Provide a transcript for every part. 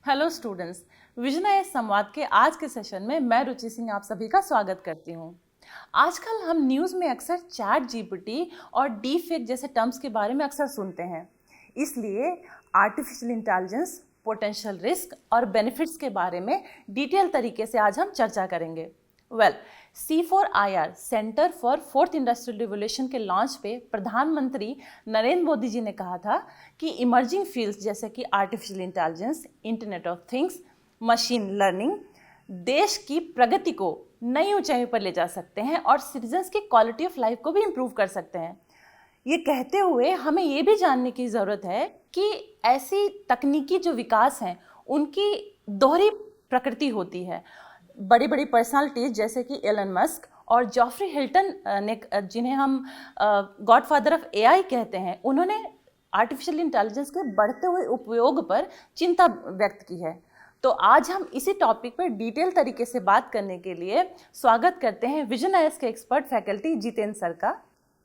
Hello students, vision IAS संवाद के आज के सेशन में मैं रुचि सिंह आप सभी का स्वागत करती हूँ। आजकल हम न्यूज़ में अक्सर चैट जीपीटी और डीप फेक जैसे टर्म्स के बारे में अक्सर सुनते हैं। इसलिए आर्टिफिशियल इंटेलिजेंस, पोटेंशियल रिस्क और बेनिफिट्स के बारे में डिटेल तरीके से आज हम चर्चा करेंगे। C4IR centre for fourth industrial revolution के लॉन्च पे प्रधानमंत्री नरेंद्र मोदी जी ने कहा था कि इमर्जिंग फील्ड्स जैसे कि artificial intelligence, internet of things, machine learning देश की प्रगति को नई ऊंचाइयों पर ले जा सकते हैं और सिटीजन्स की क्वालिटी ऑफ लाइफ को भी इम्प्रूव कर सकते हैं। ये कहते हुए हमें ये भी जानने की ज़रूरत है कि ऐसी तकनीकी जो विकास हैं उनकी दोहरी प्रकृति होती है। बड़ी बड़ी पर्सनालिटीज जैसे कि एलन मस्क और जॉफ्री हिल्टन ने, जिन्हें हम गॉडफादर ऑफ एआई कहते हैं, उन्होंने आर्टिफिशियल इंटेलिजेंस के बढ़ते हुए उपयोग पर चिंता व्यक्त की है। तो आज हम इसी टॉपिक पर डिटेल तरीके से बात करने के लिए स्वागत करते हैं विजन आईएएस के एक्सपर्ट फैकल्टी जितेंद्र सर का।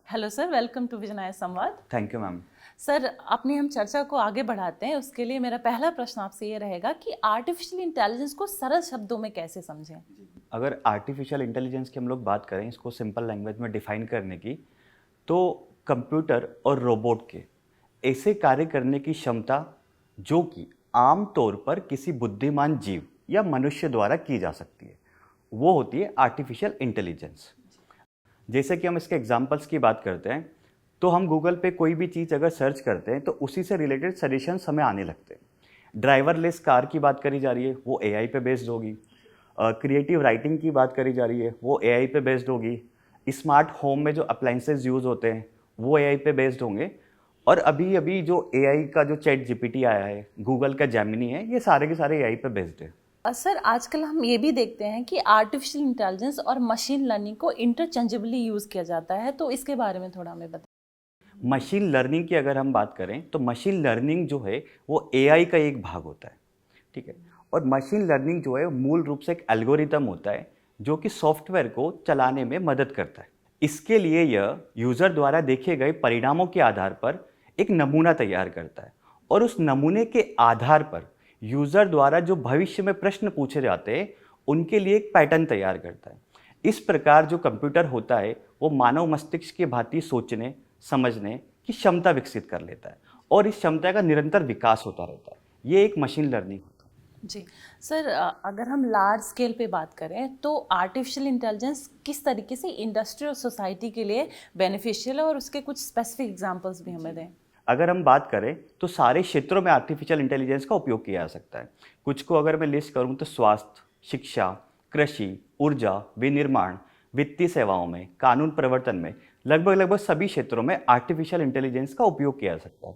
Hello sir, welcome to Vision IAS Samvad. Thank you ma'am. Sir, अपनी हम चर्चा को आगे बढ़ाते हैं। उसके लिए मेरा पहला प्रश्न आपसे ये रहेगा कि आर्टिफिशियल इंटेलिजेंस को सरल शब्दों में कैसे समझें। अगर आर्टिफिशियल इंटेलिजेंस की हम लोग बात करें, इसको सिंपल लैंग्वेज में डिफाइन करने की, तो कंप्यूटर और रोबोट के ऐसे कार्य करने की क्षमता जो कि आम तौर पर किसी बुद्धिमान जीव या मनुष्य द्वारा की जा सकती है, वो होती है आर्टिफिशियल इंटेलिजेंस। जैसे कि हम इसके एग्जाम्पल्स की बात करते हैं तो हम गूगल पे कोई भी चीज़ अगर सर्च करते हैं तो उसी से रिलेटेड सजेशंस हमें आने लगते हैं। ड्राइवरलेस कार की बात करी जा रही है, वो एआई पे बेस्ड होगी। क्रिएटिव राइटिंग की बात करी जा रही है, वो एआई पे बेस्ड होगी। स्मार्ट होम में जो अप्लाइंसेस यूज़ होते हैं वो एआई पे बेस्ड होंगे। और अभी अभी जो एआई का जो चैट जीपीटी आया है, गूगल का जेमिनी है, ये सारे के सारे एआई पे बेस्ड है। सर, आजकल हम ये भी देखते हैं कि आर्टिफिशियल इंटेलिजेंस और मशीन लर्निंग को इंटरचेंजेबली यूज़ किया जाता है, तो इसके बारे में थोड़ा हमें बताइए। मशीन लर्निंग की अगर हम बात करें तो मशीन लर्निंग जो है वो एआई का एक भाग होता है, ठीक है। और मशीन लर्निंग जो है मूल रूप से एक एल्गोरिथम होता है जो कि सॉफ्टवेयर को चलाने में मदद करता है। इसके लिए यह यूज़र द्वारा देखे गए परिणामों के आधार पर एक नमूना तैयार करता है और उस नमूने के आधार पर यूज़र द्वारा जो भविष्य में प्रश्न पूछे जाते हैं उनके लिए एक पैटर्न तैयार करता है। इस प्रकार जो कंप्यूटर होता है वो मानव मस्तिष्क की भांति सोचने समझने की क्षमता विकसित कर लेता है और इस क्षमता का निरंतर विकास होता रहता है। ये एक मशीन लर्निंग होता है। जी सर, अगर हम लार्ज स्केल पे बात करें तो आर्टिफिशियल इंटेलिजेंस किस तरीके से इंडस्ट्री और सोसाइटी के लिए बेनिफिशियल है और उसके कुछ स्पेसिफिक एग्जांपल्स भी हमें दें। अगर हम बात करें तो सारे क्षेत्रों में आर्टिफिशियल इंटेलिजेंस का उपयोग किया जा सकता है। कुछ को अगर मैं लिस्ट करूं तो स्वास्थ्य, शिक्षा, कृषि, ऊर्जा, विनिर्माण, वित्तीय सेवाओं में, कानून प्रवर्तन में, लगभग सभी क्षेत्रों में आर्टिफिशियल इंटेलिजेंस का उपयोग किया जा सकता है।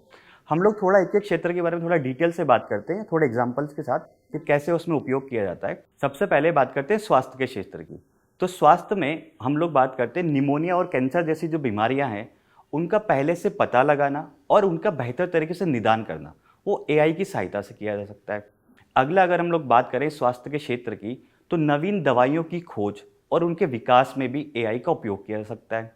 हम लोग थोड़ा एक एक क्षेत्र के बारे में थोड़ा डिटेल से बात करते हैं, थोड़े एग्जाम्पल्स के साथ कि कैसे उसमें उपयोग किया जाता है। सबसे पहले बात करते हैं स्वास्थ्य के क्षेत्र की। तो स्वास्थ्य में हम लोग बात करते हैं निमोनिया और कैंसर जैसी जो बीमारियां हैं उनका पहले से पता लगाना और उनका बेहतर तरीके से निदान करना वो एआई की सहायता से किया जा सकता है। अगला अगर हम लोग बात करें स्वास्थ्य के क्षेत्र की तो नवीन दवाइयों की खोज और उनके विकास में भी एआई का उपयोग किया जा सकता है।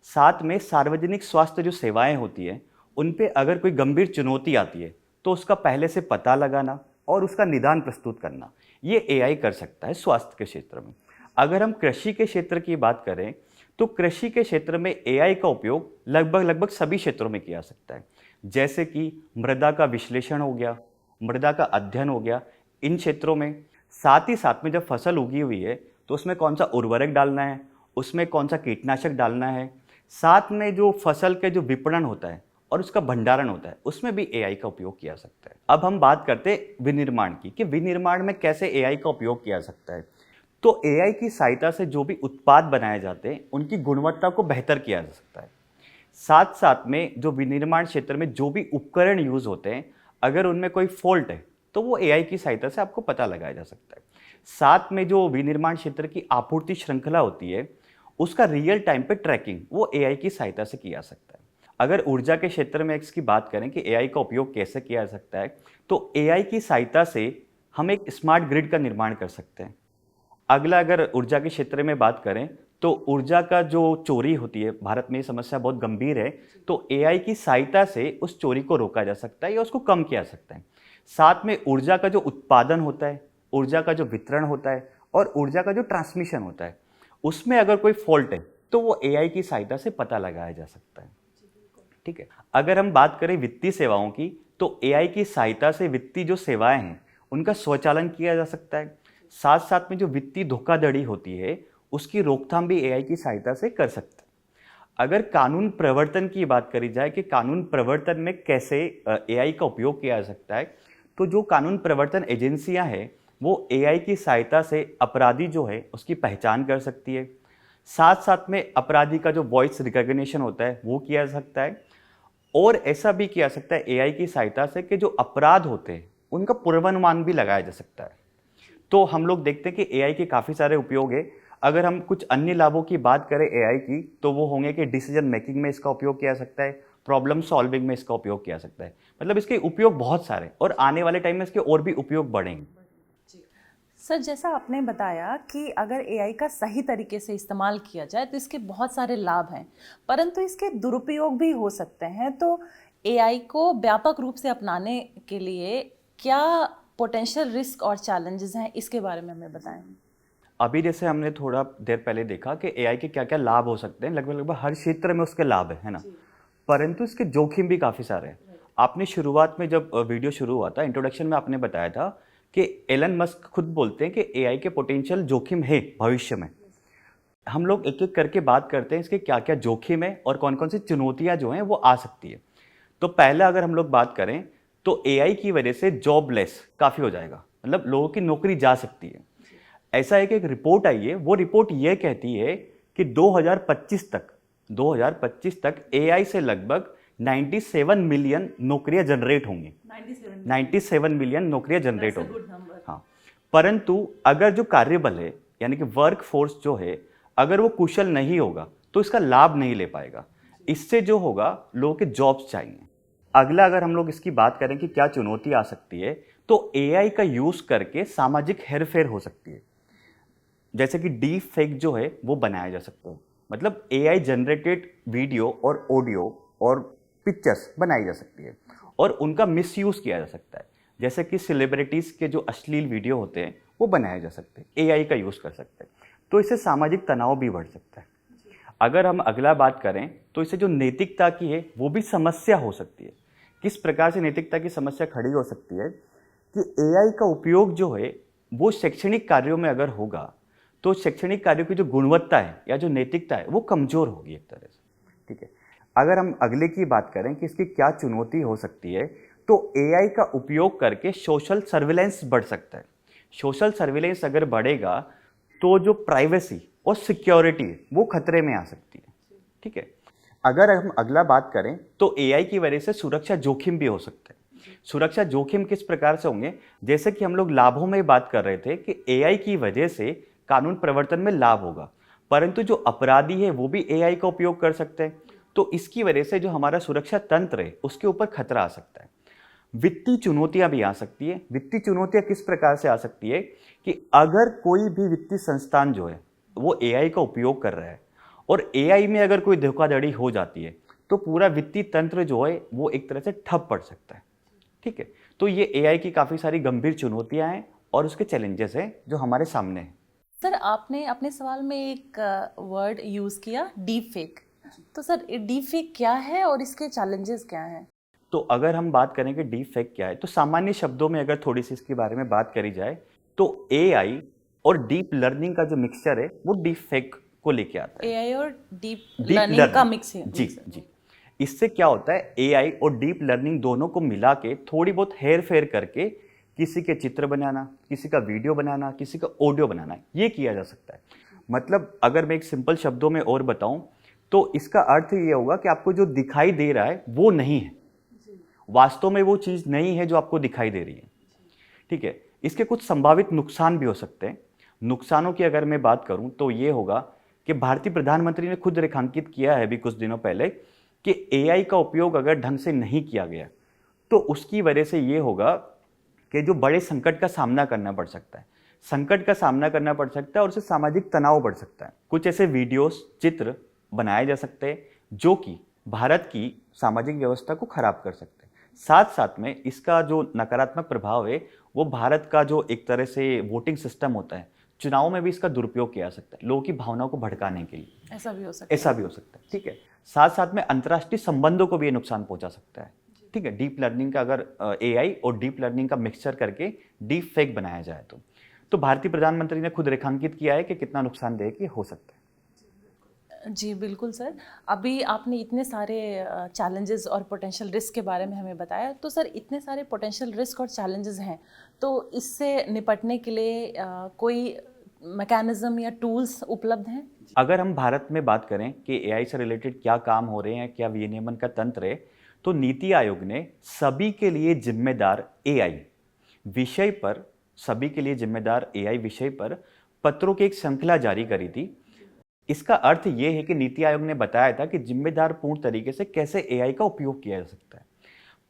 साथ में सार्वजनिक स्वास्थ्य जो सेवाएं होती है उन पे अगर कोई गंभीर चुनौती आती है तो उसका पहले से पता लगाना और उसका निदान प्रस्तुत करना ये एआई कर सकता है स्वास्थ्य के क्षेत्र में। अगर हम कृषि के क्षेत्र की बात करें तो कृषि के क्षेत्र में एआई का उपयोग लगभग सभी क्षेत्रों में किया जा सकता है। जैसे कि मृदा का विश्लेषण हो गया, मृदा का अध्ययन हो गया, इन क्षेत्रों में। साथ ही साथ में जब फसल उगी हुई है तो उसमें कौन सा उर्वरक डालना है, उसमें कौन सा कीटनाशक डालना है, साथ में जो फसल के जो विपणन होता है और उसका भंडारण होता है उसमें भी एआई का उपयोग किया जा सकता है। अब हम बात करते हैं विनिर्माण की कि विनिर्माण में कैसे एआई का उपयोग किया जा सकता है। तो एआई की सहायता से जो भी उत्पाद बनाए जाते हैं उनकी गुणवत्ता को बेहतर किया जा सकता है। साथ साथ में जो विनिर्माण क्षेत्र में जो भी उपकरण यूज होते हैं अगर उनमें कोई फॉल्ट है तो वो एआई की सहायता से आपको पता लगाया जा सकता है। साथ में जो विनिर्माण क्षेत्र की आपूर्ति श्रृंखला होती है उसका रियल टाइम पे ट्रैकिंग वो एआई की सहायता से किया जा सकता है। अगर ऊर्जा के क्षेत्र में इसकी बात करें कि एआई का उपयोग कैसे किया जा सकता है तो एआई की सहायता से हम एक स्मार्ट ग्रिड का निर्माण कर सकते हैं। अगला अगर ऊर्जा के क्षेत्र में बात करें तो ऊर्जा का जो चोरी होती है, भारत में ये समस्या बहुत गंभीर है, तो एआई की सहायता से उस चोरी को रोका जा सकता है या उसको कम किया जा सकता है। साथ में ऊर्जा का जो उत्पादन होता है, ऊर्जा का जो वितरण होता है और ऊर्जा का जो ट्रांसमिशन होता है, उसमें अगर कोई फॉल्ट है तो वो एआई की सहायता से पता लगाया जा सकता है। ठीक है। अगर हम बात करें वित्तीय सेवाओं की, तो एआई की सहायता से वित्तीय जो सेवाएं हैं उनका स्वचालन किया जा सकता है। साथ साथ में जो वित्तीय धोखाधड़ी होती है उसकी रोकथाम भी एआई की सहायता से कर सकते हैं। अगर कानून प्रवर्तन की बात करी जाए कि कानून प्रवर्तन में कैसे एआई का उपयोग किया जा सकता है, तो जो कानून प्रवर्तन एजेंसियां हैं वो एआई की सहायता से अपराधी जो है उसकी पहचान कर सकती है। साथ साथ में अपराधी का जो वॉइस रिकॉग्निशन होता है वो किया जा सकता है। और ऐसा भी किया जा सकता है एआई की सहायता से कि जो अपराध होते हैं उनका पूर्वानुमान भी लगाया जा सकता है। तो हम लोग देखते हैं कि एआई के काफ़ी सारे उपयोग है। अगर हम कुछ अन्य लाभों की बात करें एआई की, तो वो होंगे कि डिसीजन मेकिंग में इसका उपयोग किया जा सकता है, प्रॉब्लम सॉल्विंग में इसका उपयोग किया जा सकता है। मतलब इसके उपयोग बहुत सारे, और आने वाले टाइम में इसके और भी उपयोग बढ़ेंगे। सर, जैसा आपने बताया कि अगर एआई का सही तरीके से इस्तेमाल किया जाए तो इसके बहुत सारे लाभ हैं, परंतु इसके दुरुपयोग भी हो सकते हैं। तो एआई को व्यापक रूप से अपनाने के लिए क्या पोटेंशियल रिस्क और चैलेंजेस हैं, इसके बारे में हमें बताएं। अभी जैसे हमने थोड़ा देर पहले देखा कि एआई के क्या क्या लाभ हो सकते हैं, लगभग लगभग हर क्षेत्र में उसके लाभ है ना, परंतु इसके जोखिम भी काफ़ी सारे हैं। आपने शुरुआत में जब वीडियो शुरू हुआ था, इंट्रोडक्शन में आपने बताया था कि एलन मस्क खुद बोलते हैं कि एआई के पोटेंशियल जोखिम है भविष्य में। हम लोग एक एक करके बात करते हैं इसके क्या क्या जोखिम है और कौन कौन सी चुनौतियां जो हैं वो आ सकती है। तो पहला अगर हम लोग बात करें तो एआई की वजह से जॉबलेस काफ़ी हो जाएगा, मतलब लोगों की नौकरी जा सकती है। ऐसा है कि एक रिपोर्ट आई है, वो रिपोर्ट ये कहती है कि 2025 तक एआई से लगभग 97 मिलियन नौकरियां जनरेट होंगी। 97 मिलियन नौकरियां जनरेट होंगी। हाँ, परंतु अगर जो कार्यबल है यानी कि वर्क फोर्स जो है, अगर वो कुशल नहीं होगा तो इसका लाभ नहीं ले पाएगा। इससे जो होगा, लोगों के जॉब्स चाहिए। अगला अगर हम लोग इसकी बात करें कि क्या चुनौती आ सकती है, तो एआई का यूज करके सामाजिक हेरफेर हो सकती है। जैसे कि डीप फेक जो है वो बनाया जा सकता है, मतलब एआई जनरेटेड वीडियो और ऑडियो और पिक्चर्स बनाई जा सकती है और उनका मिसयूज किया जा सकता है। जैसे कि सेलिब्रिटीज के जो अश्लील वीडियो होते हैं वो बनाए जा सकते हैं, एआई का यूज कर सकते हैं। तो इससे सामाजिक तनाव भी बढ़ सकता है। अगर हम अगला बात करें तो इससे जो नैतिकता की है वो भी समस्या हो सकती है। किस प्रकार से नैतिकता की समस्या खड़ी हो सकती है कि एआई का उपयोग जो है वो शैक्षणिक कार्यों में अगर होगा तो शैक्षणिक कार्यों की जो गुणवत्ता है या जो नैतिकता है वो कमजोर होगी एक तरह से। ठीक है। अगर हम अगले की बात करें कि इसकी क्या चुनौती हो सकती है, तो एआई का उपयोग करके सोशल सर्विलेंस बढ़ सकता है। सोशल सर्विलेंस अगर बढ़ेगा तो जो प्राइवेसी और सिक्योरिटी है वो खतरे में आ सकती है। ठीक है। अगर हम अगला बात करें तो एआई की वजह से सुरक्षा जोखिम भी हो सकते हैं। सुरक्षा जोखिम किस प्रकार से होंगे, जैसे कि हम लोग लाभों में बात कर रहे थे कि एआई की वजह से कानून प्रवर्तन में लाभ होगा, परंतु जो अपराधी है वो भी एआई का उपयोग कर सकते हैं। तो इसकी वजह से जो हमारा सुरक्षा तंत्र है उसके ऊपर खतरा आ सकता है। वित्तीय चुनौतियां भी आ सकती है। वित्तीय चुनौतियां किस प्रकार से आ सकती है कि अगर कोई भी वित्तीय संस्थान जो है वो एआई का उपयोग कर रहा है और एआई में अगर कोई धोखाधड़ी हो जाती है तो पूरा वित्तीय तंत्र जो है वो एक तरह से ठप पड़ सकता है। ठीक है। तो ये एआई की काफ़ी सारी गंभीर चुनौतियां हैं और उसके चैलेंजेस हैं जो हमारे सामने हैं। सर, आपने अपने सवाल में एक वर्ड यूज़ किया, डीप फेक। तो सर, डीप फेक क्या है और इसके चैलेंजेस क्या हैं? तो अगर हम बात करें कि डीप फेक क्या है, तो सामान्य शब्दों में अगर थोड़ी सी इसके बारे में बात करी जाए तो एआई और डीप लर्निंग का जो मिक्सचर है वो डीप फेक को लेके आता है। एआई और डीप लर्निंग का मिक्स है। जी जी। इससे क्या होता है, एआई और डीप लर्निंग दोनों को मिला के थोड़ी बहुत हेर फेर करके किसी के चित्र बनाना, किसी का वीडियो बनाना, किसी का ऑडियो बनाना, ये किया जा सकता है। मतलब अगर मैं एक सिंपल शब्दों में और बताऊं तो इसका अर्थ ये होगा कि आपको जो दिखाई दे रहा है वो नहीं है, वास्तव में वो चीज़ नहीं है जो आपको दिखाई दे रही है। ठीक है। इसके कुछ संभावित नुकसान भी हो सकते हैं। नुकसानों की अगर मैं बात करूं तो ये होगा कि भारतीय प्रधानमंत्री ने खुद रेखांकित किया है अभी कुछ दिनों पहले कि एआई का उपयोग अगर ढंग से नहीं किया गया तो उसकी वजह से ये होगा कि जो बड़े संकट का सामना करना पड़ सकता है। संकट का सामना करना पड़ सकता है और उससे सामाजिक तनाव बढ़ सकता है। कुछ ऐसे वीडियोस, चित्र बनाए जा सकते हैं जो कि भारत की सामाजिक व्यवस्था को खराब कर सकते हैं। साथ साथ में इसका जो नकारात्मक प्रभाव है वो भारत का जो एक तरह से वोटिंग सिस्टम होता है, चुनाव में भी इसका दुरुपयोग किया जा सकता है, लोगों की भावनाओं को भड़काने के लिए। ऐसा भी हो सकता है। ऐसा भी हो सकता है, ठीक है। साथ साथ में अंतर्राष्ट्रीय संबंधों को भी ये नुकसान पहुंचा सकता है, ठीक है। डीप लर्निंग का अगर एआई और डीप लर्निंग का मिक्सचर करके डीप फेक बनाया जाए तो भारतीय प्रधानमंत्री ने खुद रेखांकित किया है कि कितना नुकसानदेह ये हो सकता है। जी बिल्कुल सर, अभी आपने इतने सारे चैलेंजेस और पोटेंशियल रिस्क के बारे में हमें बताया, तो सर इतने सारे पोटेंशियल रिस्क और चैलेंजेस हैं, तो इससे निपटने के लिए कोई मैकेनिज्म या टूल्स उपलब्ध हैं? अगर हम भारत में बात करें कि एआई से रिलेटेड क्या काम हो रहे हैं, क्या विनियमन का तंत्र है, तो नीति आयोग ने सभी के लिए जिम्मेदार एआई विषय पर पत्रों की एक श्रृंखला जारी करी थी। इसका अर्थ ये है कि नीति आयोग ने बताया था कि जिम्मेदार पूर्ण तरीके से कैसे एआई का उपयोग किया जा सकता है।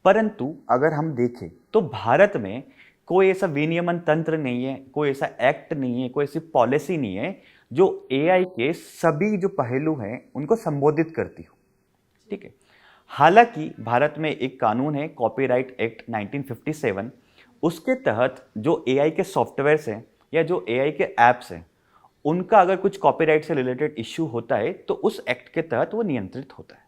परंतु अगर हम देखें तो भारत में कोई ऐसा विनियमन तंत्र नहीं है, कोई ऐसा एक्ट नहीं है, कोई ऐसी पॉलिसी नहीं है जो एआई के सभी जो पहलू हैं उनको संबोधित करती हो, ठीक है। हालांकि भारत में एक कानून है, कॉपीराइट एक्ट 1957, उसके तहत जो एआई के सॉफ्टवेयर्स हैं या जो एआई के ऐप्स हैं उनका अगर कुछ कॉपीराइट से रिलेटेड इश्यू होता है तो उस एक्ट के तहत वो नियंत्रित होता है।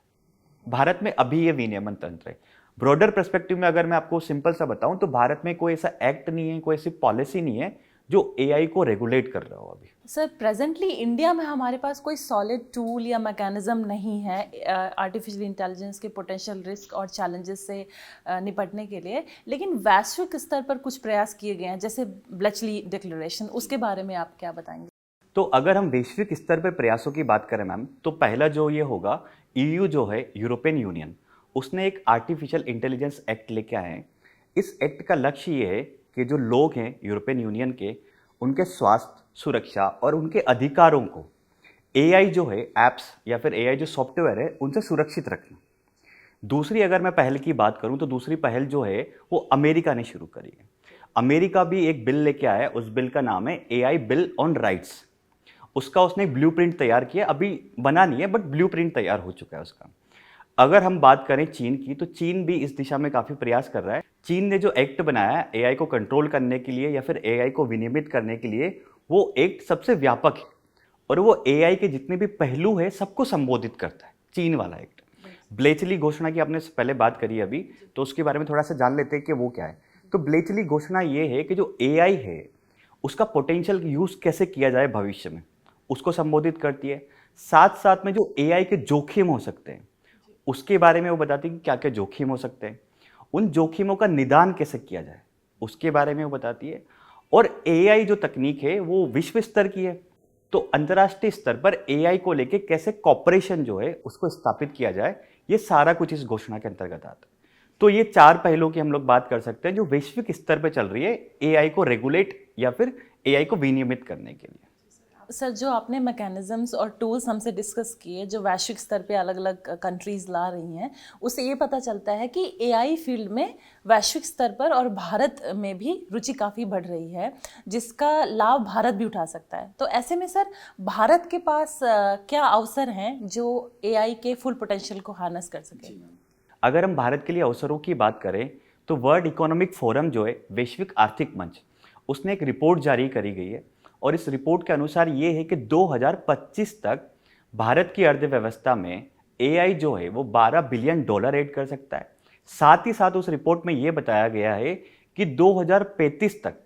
भारत में अभी ये विनियमन तंत्र है। ब्रॉडर पर्सपेक्टिव में अगर मैं आपको सिंपल सा बताऊं तो भारत में कोई ऐसा एक्ट नहीं है, कोई ऐसी पॉलिसी नहीं है जो एआई को रेगुलेट कर रहा हो अभी। सर प्रेजेंटली इंडिया में हमारे पास कोई सॉलिड टूल या मैकेनिज्म नहीं है आर्टिफिशियल इंटेलिजेंस के पोटेंशियल रिस्क और चैलेंजेस से निपटने के लिए, लेकिन वैश्विक स्तर पर कुछ प्रयास किए गए हैं, जैसे ब्लेचली डिक्लेरेशन, उसके बारे में आप क्या बताएंगे? तो अगर हम वैश्विक स्तर पर प्रयासों की बात करें मैम, तो पहला जो ये होगा, ईयू जो है, यूरोपियन यूनियन, उसने एक आर्टिफिशियल इंटेलिजेंस एक्ट लेके आए हैं। इस एक्ट का लक्ष्य ये है कि जो लोग हैं यूरोपियन यूनियन के, उनके स्वास्थ्य, सुरक्षा और उनके अधिकारों को एआई जो है ऐप्स या फिर एआई जो सॉफ्टवेयर है उनसे सुरक्षित रखना। दूसरी अगर मैं पहल की बात करूं तो दूसरी पहल जो है वो अमेरिका ने शुरू करी है। अमेरिका भी एक बिल लेके आया है, उस बिल का नाम है एआई बिल ऑन राइट्स। उसका उसने ब्लूप्रिंट तैयार किया, अभी बना नहीं है बट ब्लूप्रिंट तैयार हो चुका है उसका। अगर हम बात करें चीन की, तो चीन भी इस दिशा में काफ़ी प्रयास कर रहा है। चीन ने जो एक्ट बनाया है एआई को कंट्रोल करने के लिए या फिर एआई को विनियमित करने के लिए, वो एक्ट सबसे व्यापक है और वो एआई के जितने भी पहलू है सबको संबोधित करता है, चीन वाला एक्ट। ब्लेचली घोषणा की आपने पहले बात करी अभी, तो उसके बारे में थोड़ा सा जान लेते हैं कि वो क्या है। तो ब्लेचली घोषणा ये है कि जो एआई है उसका पोटेंशियल यूज कैसे किया जाए भविष्य में, उसको संबोधित करती है। साथ साथ में जो एआई के जोखिम हो सकते हैं उसके बारे में वो बताती है कि क्या क्या जोखिम हो सकते हैं, उन जोखिमों का निदान कैसे किया जाए उसके बारे में वो बताती है। और एआई जो तकनीक है वो विश्व स्तर की है, तो अंतर्राष्ट्रीय स्तर पर एआई को लेके कैसे कॉपरेशन जो है उसको स्थापित किया जाए, ये सारा कुछ इस घोषणा के अंतर्गत आता है। तो ये चार पहलुओं की हम लोग बात कर सकते हैं जो वैश्विक स्तर पर चल रही है एआई को रेगुलेट या फिर एआई को विनियमित करने के लिए। सर जो आपने मैकेनिज्म्स और टूल्स हमसे डिस्कस किए जो वैश्विक स्तर पे अलग अलग कंट्रीज ला रही हैं, उससे ये पता चलता है कि एआई फील्ड में वैश्विक स्तर पर और भारत में भी रुचि काफ़ी बढ़ रही है, जिसका लाभ भारत भी उठा सकता है। तो ऐसे में सर भारत के पास क्या अवसर हैं जो एआई के फुल पोटेंशियल को हार्नस कर सके? अगर हम भारत के लिए अवसरों की बात करें तो वर्ल्ड इकोनॉमिक फोरम जो है, वैश्विक आर्थिक मंच, उसने एक रिपोर्ट जारी करी गई है और इस रिपोर्ट के अनुसार ये है कि 2025 तक भारत की अर्थव्यवस्था में एआई जो है वो $12 बिलियन ऐड कर सकता है। साथ ही साथ उस रिपोर्ट में ये बताया गया है कि 2035 तक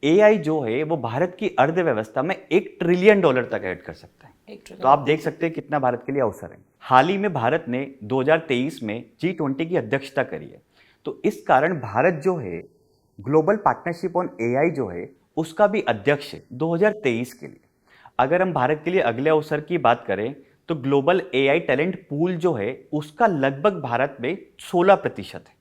एआई जो है वो भारत की अर्थव्यवस्था में $1 ट्रिलियन तक ऐड कर सकता है। तो आप देख सकते हैं कितना भारत के लिए अवसर है। हाल ही में भारत ने 2023 में G20 की अध्यक्षता करी है, तो इस कारण भारत जो है ग्लोबल पार्टनरशिप ऑन एआई जो है उसका भी अध्यक्ष है 2023 के लिए। अगर हम भारत के लिए अगले अवसर की बात करें तो ग्लोबल एआई टैलेंट पूल जो है उसका लगभग भारत में 16% है।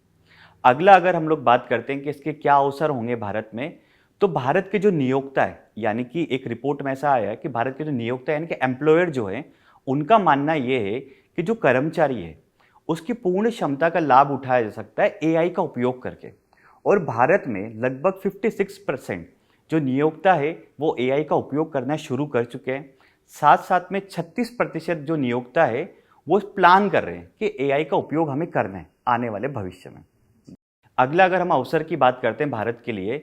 अगला अगर हम लोग बात करते हैं कि इसके क्या अवसर होंगे भारत में, तो भारत के जो नियोक्ता है, यानी कि एक रिपोर्ट में ऐसा आया है कि भारत के जो नियोक्ता है यानी कि एम्प्लॉयर जो है, उनका मानना ये है कि जो कर्मचारी है उसकी पूर्ण क्षमता का लाभ उठाया जा सकता है एआई का उपयोग करके। और भारत में लगभग 56% जो नियोक्ता है वो एआई का उपयोग करना शुरू कर चुके हैं। साथ साथ में 36% जो नियोक्ता है वो प्लान कर रहे हैं कि एआई का उपयोग हमें करना है आने वाले भविष्य में। अगला अगर हम अवसर की बात करते हैं भारत के लिए,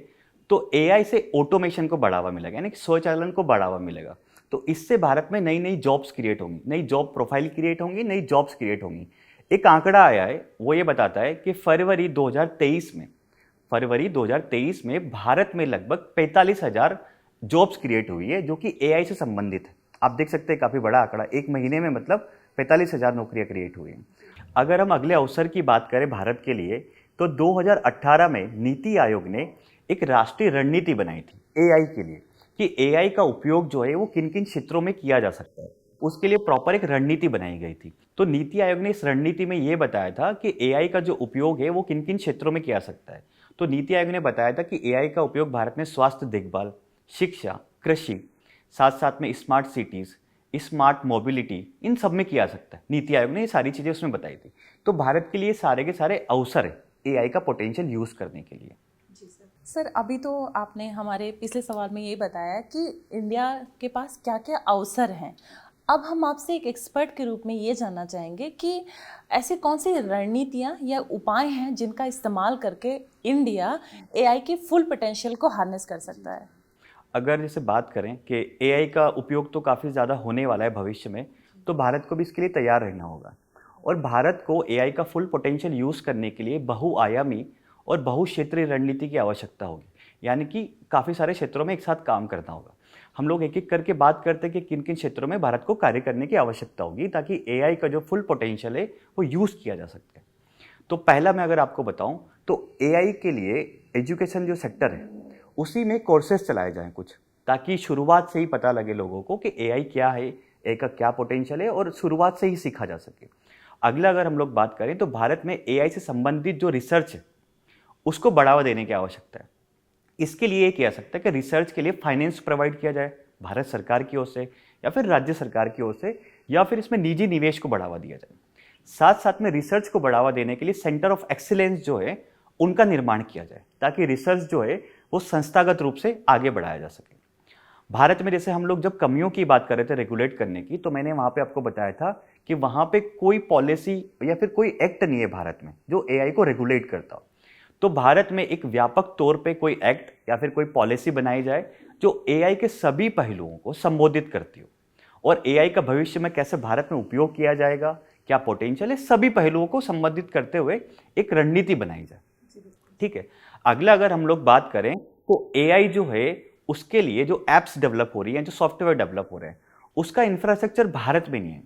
तो एआई से ऑटोमेशन को बढ़ावा मिलेगा, यानी कि स्वचालन को बढ़ावा मिलेगा। तो इससे भारत में नई नई जॉब्स क्रिएट होंगी, नई जॉब प्रोफाइल क्रिएट होंगी, नई जॉब्स क्रिएट होंगी। एक आंकड़ा आया है, वो ये बताता है कि फरवरी 2023 में भारत में लगभग 45,000 जॉब्स क्रिएट हुई है जो कि एआई से संबंधित है। आप देख सकते हैं काफ़ी बड़ा आंकड़ा, एक महीने में मतलब 45,000 नौकरियां क्रिएट हुई हैं। अगर हम अगले अवसर की बात करें भारत के लिए, तो 2018 में नीति आयोग ने एक राष्ट्रीय रणनीति बनाई थी एआई के लिए कि एआई का उपयोग जो है वो किन किन क्षेत्रों में किया जा सकता है। उसके लिए प्रॉपर एक रणनीति बनाई गई थी। तो नीति आयोग ने इस रणनीति में ये बताया था कि एआई का जो उपयोग है वो किन किन क्षेत्रों में किया जा सकता है। तो नीति आयोग ने बताया था कि एआई का उपयोग भारत में स्वास्थ्य देखभाल, शिक्षा, कृषि, साथ साथ में स्मार्ट सिटीज़, स्मार्ट मोबिलिटी, इन सब में किया जा सकता है। नीति आयोग ने ये सारी चीज़ें उसमें बताई थी। तो भारत के लिए सारे के सारे अवसर है एआई का पोटेंशियल यूज़ करने के लिए। जी सर, अभी तो आपने हमारे पिछले सवाल में ये बताया कि इंडिया के पास क्या क्या अवसर हैं। अब हम आपसे एक एक्सपर्ट के रूप में ये जानना चाहेंगे कि ऐसी कौन सी रणनीतियाँ या उपाय हैं जिनका इस्तेमाल करके इंडिया एआई की फुल पोटेंशियल को हार्नेस कर सकता है। अगर जैसे बात करें कि एआई का उपयोग तो काफ़ी ज़्यादा होने वाला है भविष्य में, तो भारत को भी इसके लिए तैयार रहना होगा। और भारत को एआई का फुल पोटेंशियल यूज़ करने के लिए बहुआयामी और बहुक्षेत्रीय रणनीति की आवश्यकता होगी, यानी कि काफ़ी सारे क्षेत्रों में एक साथ काम करना होगा। हम लोग एक एक करके बात करते हैं कि किन किन क्षेत्रों में भारत को कार्य करने की आवश्यकता होगी ताकि एआई का जो फुल पोटेंशियल है वो यूज़ किया जा सके। तो पहला मैं अगर आपको बताऊं तो एआई के लिए एजुकेशन जो सेक्टर है उसी में कोर्सेज चलाए जाएं कुछ, ताकि शुरुआत से ही पता लगे लोगों को कि एआई क्या है, एआई का क्या पोटेंशियल है, और शुरुआत से ही सीखा जा सके। अगला अगर हम लोग बात करें तो भारत में एआई से संबंधित जो रिसर्च है उसको बढ़ावा देने की आवश्यकता है। इसके लिए किया सकता है कि रिसर्च के लिए फाइनेंस प्रोवाइड किया जाए भारत सरकार की ओर से या फिर राज्य सरकार की ओर से, या फिर इसमें निजी निवेश को बढ़ावा दिया जाए। साथ साथ में रिसर्च को बढ़ावा देने के लिए सेंटर ऑफ एक्सीलेंस जो है उनका निर्माण किया जाए ताकि रिसर्च जो है वो संस्थागत रूप से आगे बढ़ाया जा सके। भारत में जैसे हम लोग जब कमियों की बात कर रहे थे रेगुलेट करने की, तो मैंने वहाँ पे आपको बताया था कि वहाँ पे कोई पॉलिसी या फिर कोई एक्ट नहीं है भारत में जो एआई को रेगुलेट करता हो। तो भारत में एक व्यापक तौर पे कोई एक्ट या फिर कोई पॉलिसी बनाई जाए जो एआई के सभी पहलुओं को संबोधित करती हो, और एआई का भविष्य में कैसे भारत में उपयोग किया जाएगा, क्या पोटेंशियल है, सभी पहलुओं को संबोधित करते हुए एक रणनीति बनाई जाए। ठीक है। अगला अगर हम लोग बात करें तो एआई जो है उसके लिए जो एप्स डेवलप हो रही हैं, जो सॉफ्टवेयर डेवलप हो रहे हैं, उसका इंफ्रास्ट्रक्चर भारत में नहीं है।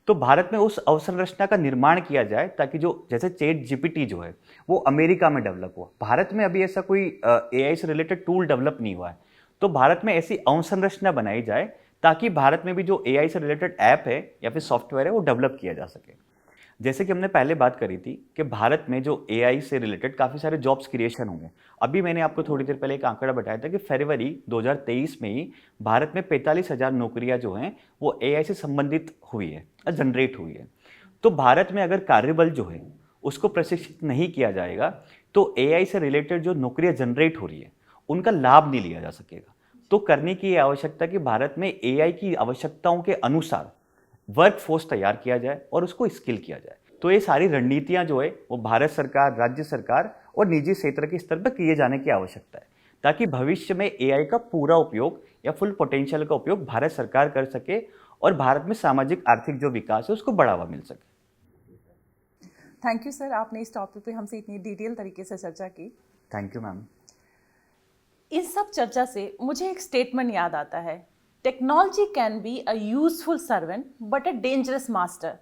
तो भारत में उस अवसंरचना का निर्माण किया जाए ताकि जो जैसे चैट जीपीटी जो है वो अमेरिका में डेवलप हुआ, भारत में अभी ऐसा कोई एआई से रिलेटेड टूल डेवलप नहीं हुआ है। तो भारत में ऐसी अवसंरचना बनाई जाए ताकि भारत में भी जो एआई से रिलेटेड ऐप है या फिर सॉफ्टवेयर है वो डेवलप किया जा सके। जैसे कि हमने पहले बात करी थी कि भारत में जो एआई से रिलेटेड काफ़ी सारे जॉब्स क्रिएशन होंगे। अभी मैंने आपको थोड़ी देर पहले एक आंकड़ा बताया था कि फरवरी 2023 में ही भारत में 45,000 नौकरियां जो हैं वो एआई से संबंधित हुई है, जनरेट हुई है। तो भारत में अगर कार्यबल जो है उसको प्रशिक्षित नहीं किया जाएगा तो एआई से रिलेटेड जो नौकरियां जनरेट हो रही है उनका लाभ नहीं लिया जा सकेगा। तो करने की ये आवश्यकता कि भारत में एआई की आवश्यकताओं के अनुसार वर्क फोर्स तैयार किया जाए और उसको स्किल किया जाए। तो ये सारी रणनीतियां जो है वो भारत सरकार, राज्य सरकार और निजी क्षेत्र के स्तर पर किए जाने की आवश्यकता है ताकि भविष्य में एआई का पूरा उपयोग या फुल पोटेंशियल का उपयोग भारत सरकार कर सके और भारत में सामाजिक आर्थिक जो विकास है उसको बढ़ावा मिल सके। थैंक यू सर, आपने इस टॉपिक पे हमसे इतनी डिटेल तरीके से चर्चा की। Thank you ma'am. इस सब चर्चा से मुझे एक स्टेटमेंट याद आता है, technology can be a useful servant but a dangerous master.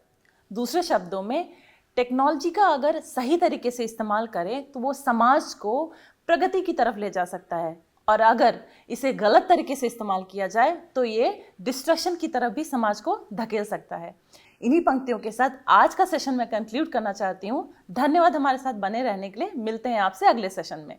दूसरे शब्दों में, टेक्नोलॉजी का अगर सही तरीके से इस्तेमाल करें तो वो समाज को प्रगति की तरफ ले जा सकता है, और अगर इसे गलत तरीके से इस्तेमाल किया जाए तो ये डिस्ट्रक्शन की तरफ भी समाज को धकेल सकता है। इन्हीं पंक्तियों के साथ आज का सेशन मैं कंक्लूड करना चाहती हूँ। धन्यवाद हमारे साथ बने रहने के लिए। मिलते हैं आपसे अगले सेशन में।